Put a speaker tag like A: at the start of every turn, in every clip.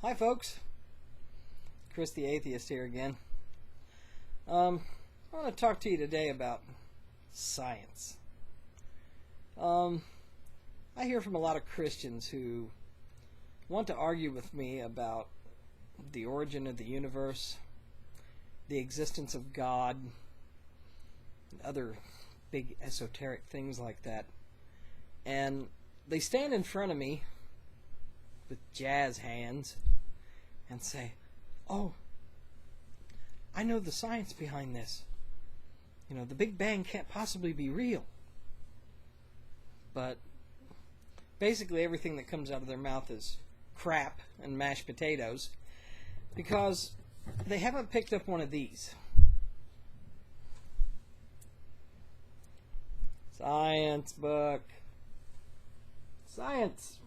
A: Hi folks, Chris the Atheist here again. I want to talk to you today about science. I hear from a lot of Christians who want to argue with me about the origin of the universe, the existence of God, and other big esoteric things like that. And they stand in front of me with jazz hands and say, "Oh, I know the science behind this. You know, the Big Bang can't possibly be real." But basically everything that comes out of their mouth is crap and mashed potatoes because they haven't picked up one of these. Science book. Science.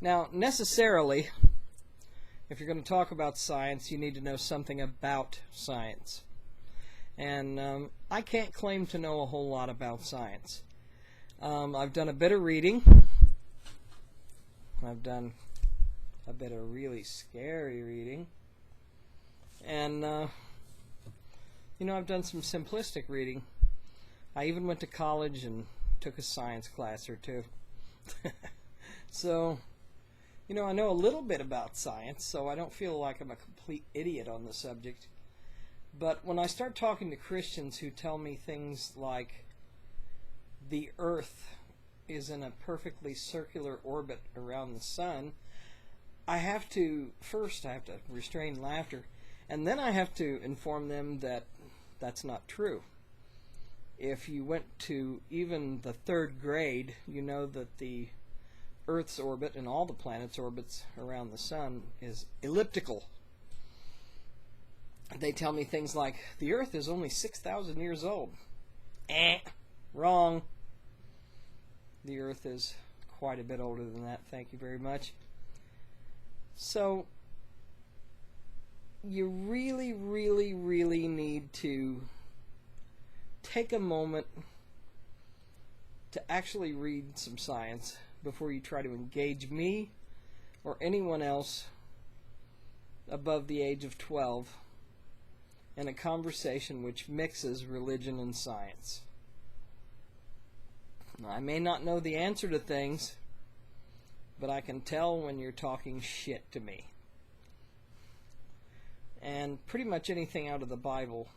A: Now, necessarily, if you're going to talk about science, you need to know something about science. And I can't claim to know a whole lot about science. I've done a bit of reading. I've done a bit of really scary reading. And, I've done some simplistic reading. I even went to college and took a science class or two. So, I know a little bit about science, so I don't feel like I'm a complete idiot on the subject. But when I start talking to Christians who tell me things like the Earth is in a perfectly circular orbit around the sun, I have to restrain laughter, and then I have to inform them that that's not true. If you went to even the third grade, you know that the Earth's orbit and all the planets' orbits around the sun is elliptical. They tell me things like, the Earth is only 6,000 years old. Wrong. The Earth is quite a bit older than that, thank you very much. So, you really, really, really need to take a moment to actually read some science before you try to engage me or anyone else above the age of 12 in a conversation which mixes religion and science. I may not know the answer to things, but I can tell when you're talking shit to me. And pretty much anything out of the Bible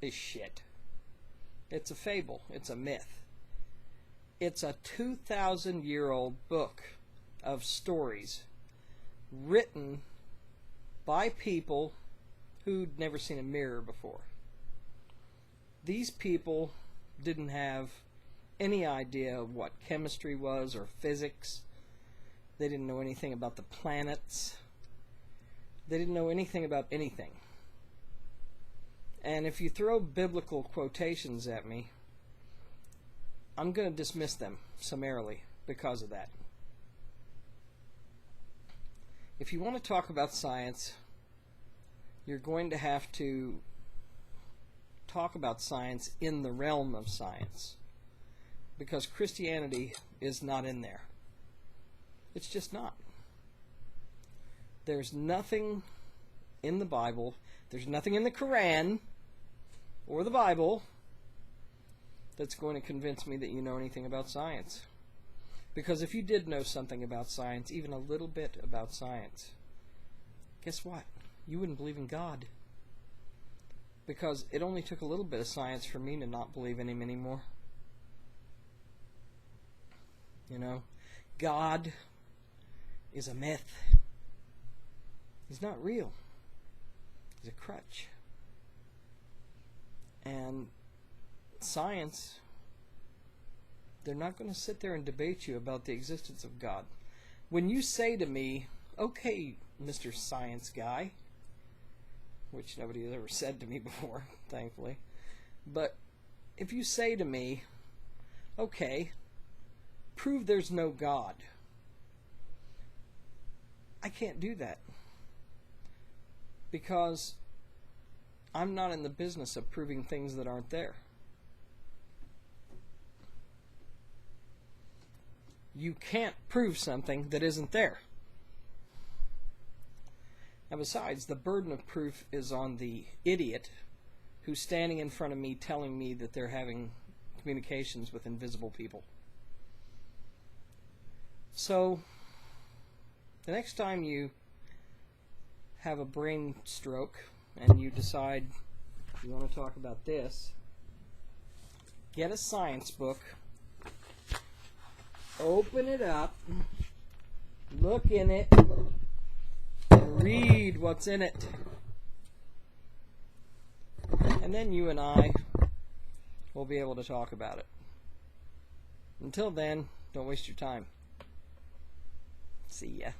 A: is shit. It's a fable. It's a myth. It's a 2,000-year-old book of stories written by people who'd never seen a mirror before. These people didn't have any idea of what chemistry was or physics. They didn't know anything about the planets. They didn't know anything about anything. And if you throw biblical quotations at me, I'm going to dismiss them summarily because of that. If you want to talk about science, you're going to have to talk about science in the realm of science, because Christianity is not in there. It's just not. There's nothing in the Bible, there's nothing in the Quran or the Bible that's going to convince me that you know anything about science. Because if you did know something about science, even a little bit about science, guess what? You wouldn't believe in God. Because it only took a little bit of science for me to not believe in Him anymore. God is a myth. He's not real. He's a crutch. And science, they're not going to sit there and debate you about the existence of God. When you say to me, "Okay, Mr. Science Guy," which nobody has ever said to me before, thankfully, but if you say to me, "Okay, prove there's no God," I can't do that, because I'm not in the business of proving things that aren't there. You can't prove something that isn't there. And besides, the burden of proof is on the idiot who's standing in front of me telling me that they're having communications with invisible people. So, the next time you have a brain stroke and you decide you want to talk about this, get a science book, open it up, look in it, and read what's in it. And then you and I will be able to talk about it. Until then, don't waste your time. See ya.